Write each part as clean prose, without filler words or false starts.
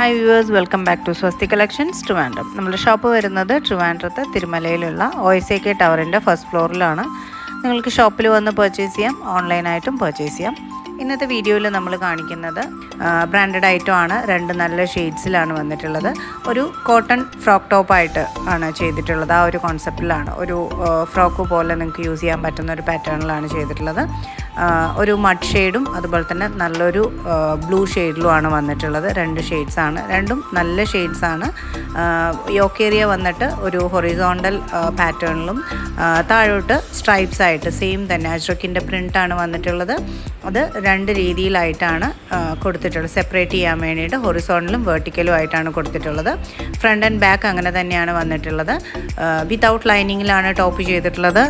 Hi viewers, welcome back to Swasti collections Trivandrum. നമ്മുടെ shop വരുന്നത് ട്രിവാൻഡ്രത്ത് തിരുമലയിലുള്ള OSAK ടവറിൻ്റെ ഫസ്റ്റ് ഫ്ലോറിലാണ്. നിങ്ങൾക്ക് ഷോപ്പിൽ വന്ന് പർച്ചേസ് ചെയ്യാം, ഓൺലൈനായിട്ടും പർച്ചേസ് ചെയ്യാം. ഇന്നത്തെ വീഡിയോയിൽ നമ്മൾ കാണിക്കുന്നത് ബ്രാൻഡഡ് ഐറ്റം ആണ്. രണ്ട് നല്ല ഷെയ്ഡ്സിലാണ് വന്നിട്ടുള്ളത്. ഒരു കോട്ടൺ ഫ്രോക്ക് ടോപ്പായിട്ട് ആണ് ചെയ്തിട്ടുള്ളത്. ആ ഒരു കോൺസെപ്റ്റിലാണ്, ഒരു ഫ്രോക്ക് പോലെ നിങ്ങൾക്ക് യൂസ് ചെയ്യാൻ പറ്റുന്ന ഒരു പാറ്റേണിലാണ് ചെയ്തിട്ടുള്ളത്. ഒരു മഡ് ഷെയ്ഡും അതുപോലെ തന്നെ നല്ലൊരു ബ്ലൂ ഷെയ്ഡിലുമാണ് വന്നിട്ടുള്ളത്. രണ്ട് ഷെയ്ഡ്സാണ്, രണ്ടും നല്ല ഷെയ്ഡ്സാണ്. യോക്ക് ഏരിയ വന്നിട്ട് ഒരു ഹൊറിസോണ്ടൽ പാറ്റേണിലും താഴോട്ട് സ്ട്രൈപ്സ് ആയിട്ട് സെയിം തന്നെ അജ്രക്കിൻ്റെ പ്രിൻ്റാണ് വന്നിട്ടുള്ളത്. അത് രണ്ട് രീതിയിലായിട്ടാണ് കൊടുത്തിട്ടുള്ളത്. സെപ്പറേറ്റ് ചെയ്യാൻ വേണ്ടിയിട്ട് ഹൊറിസോണ്ടലും വെർട്ടിക്കലും ആയിട്ടാണ് കൊടുത്തിട്ടുള്ളത്. ഫ്രണ്ട് ആൻഡ് ബാക്ക് അങ്ങനെ തന്നെയാണ് വന്നിട്ടുള്ളത്. വിതൗട്ട് ലൈനിങ്ങിലാണ് ടോപ്പ് ചെയ്തിട്ടുള്ളത്.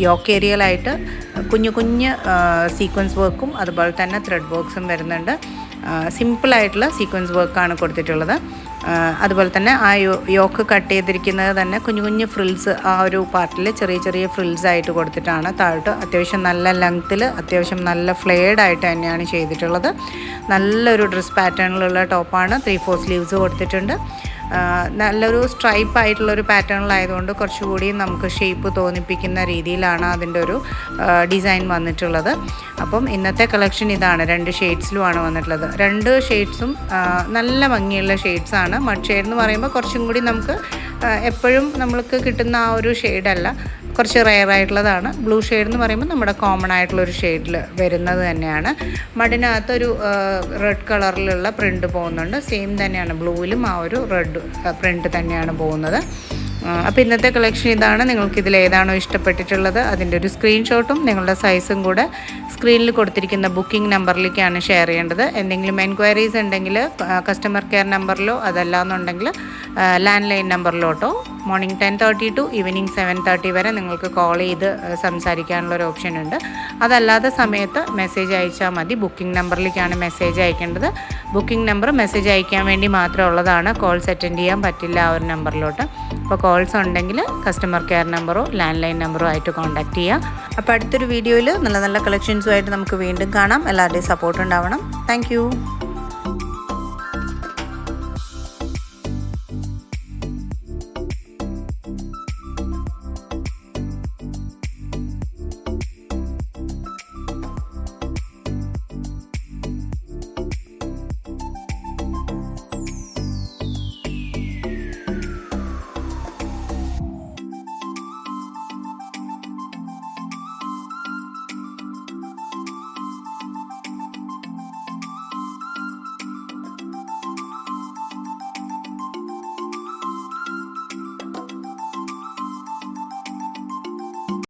യോക്ക് ഏരിയയിലായിട്ട് കുഞ്ഞു കുഞ്ഞ് സീക്വൻസ് വർക്കും അതുപോലെ തന്നെ ത്രെഡ് വർക്ക്സും വരുന്നുണ്ട്. സിമ്പിളായിട്ടുള്ള സീക്വൻസ് വർക്കാണ് കൊടുത്തിട്ടുള്ളത്. അതുപോലെ തന്നെ ആ യോക്ക് കട്ട് ചെയ്തിരിക്കുന്നത് തന്നെ കുഞ്ഞു കുഞ്ഞു ഫ്രിൽസ്, ആ ഒരു പാർട്ടിൽ ചെറിയ ചെറിയ ഫ്രിൽസ് ആയിട്ട് കൊടുത്തിട്ടാണ് താഴോട്ട് അത്യാവശ്യം നല്ല ലെങ്ത്തിൽ അത്യാവശ്യം നല്ല ഫ്ലെയർഡ് ആയിട്ട് തന്നെയാണ് ചെയ്തിട്ടുള്ളത്. നല്ലൊരു ഡ്രസ് പാറ്റേണിലുള്ള ടോപ്പാണ്. 3/4 സ്ലീവ്സ് കൊടുത്തിട്ടുണ്ട്. നല്ലൊരു സ്ട്രൈപ്പ് ആയിട്ടുള്ളൊരു പാറ്റേണിലായതുകൊണ്ട് കുറച്ചുകൂടി നമുക്ക് ഷേപ്പ് തോന്നിപ്പിക്കുന്ന രീതിയിലാണ് അതിൻ്റെ ഒരു ഡിസൈൻ വന്നിട്ടുള്ളത്. അപ്പം ഇന്നത്തെ കളക്ഷൻ ഇതാണ്. രണ്ട് ഷെയ്ഡ്സിലുമാണ് വന്നിട്ടുള്ളത്. രണ്ട് ഷെയ്ഡ്സും നല്ല ഭംഗിയുള്ള ഷെയ്ഡ്സാണ്. മഡ് ഷെയ്ഡ് എന്ന് പറയുമ്പോൾ കുറച്ചും കൂടി നമുക്ക് എപ്പോഴും നമ്മൾക്ക് കിട്ടുന്ന ആ ഒരു ഷെയ്ഡല്ല, കുറച്ച് റെയർ ആയിട്ടുള്ളതാണ്. ബ്ലൂ ഷെയ്ഡ് എന്ന് പറയുമ്പോൾ നമ്മുടെ കോമൺ ആയിട്ടുള്ളൊരു ഷെയ്ഡിൽ വരുന്നത് തന്നെയാണ്. മഡിനകത്തൊരു റെഡ് കളറിലുള്ള പ്രിൻ്റ് പോകുന്നുണ്ട്. സെയിം തന്നെയാണ്, ബ്ലൂവിലും ആ ഒരു റെഡ് പ്രിൻ്റ് തന്നെയാണ് പോകുന്നത്. അപ്പോൾ ഇന്നത്തെ കളക്ഷൻ ഇതാണ്. നിങ്ങൾക്ക് ഇതിൽ ഏതാണോ ഇഷ്ടപ്പെട്ടിട്ടുള്ളത് അതിൻ്റെ ഒരു സ്ക്രീൻഷോട്ടും നിങ്ങളുടെ സൈസും കൂടെ സ്ക്രീനിൽ കൊടുത്തിരിക്കുന്ന ബുക്കിംഗ് നമ്പറിലേക്കാണ് ഷെയർ ചെയ്യേണ്ടത്. എന്തെങ്കിലും എൻക്വയറീസ് ഉണ്ടെങ്കിൽ കസ്റ്റമർ കെയർ നമ്പറിലോ അതല്ലാന്നുണ്ടെങ്കിൽ ലാൻഡ് ലൈൻ നമ്പറിലോട്ടോ മോർണിംഗ് 10:30 ടു ഈവനിങ് 7:30 വരെ നിങ്ങൾക്ക് കോൾ ചെയ്ത് സംസാരിക്കാനുള്ളൊരു ഓപ്ഷൻ ഉണ്ട്. അതല്ലാത്ത സമയത്ത് മെസ്സേജ് അയച്ചാൽ മതി. ബുക്കിംഗ് നമ്പറിലേക്കാണ് മെസ്സേജ് അയക്കേണ്ടത്. ബുക്കിംഗ് നമ്പർ മെസ്സേജ് അയക്കാൻ വേണ്ടി മാത്രമുള്ളതാണ്. കോൾസ് അറ്റൻഡ് ചെയ്യാൻ പറ്റില്ല ആ ഒരു നമ്പറിലോട്ട്. അപ്പോൾ കോൾസ് ഉണ്ടെങ്കിൽ കസ്റ്റമർ കെയർ നമ്പറോ ലാൻഡ് ലൈൻ നമ്പറോ ആയിട്ട് കോൺടാക്റ്റ് ചെയ്യുക. അപ്പോൾ അടുത്തൊരു വീഡിയോയിൽ നല്ല നല്ല കളക്ഷൻസുമായിട്ട് നമുക്ക് വീണ്ടും കാണാം. എല്ലാവരുടെയും സപ്പോർട്ട് ഉണ്ടാവണം. താങ്ക്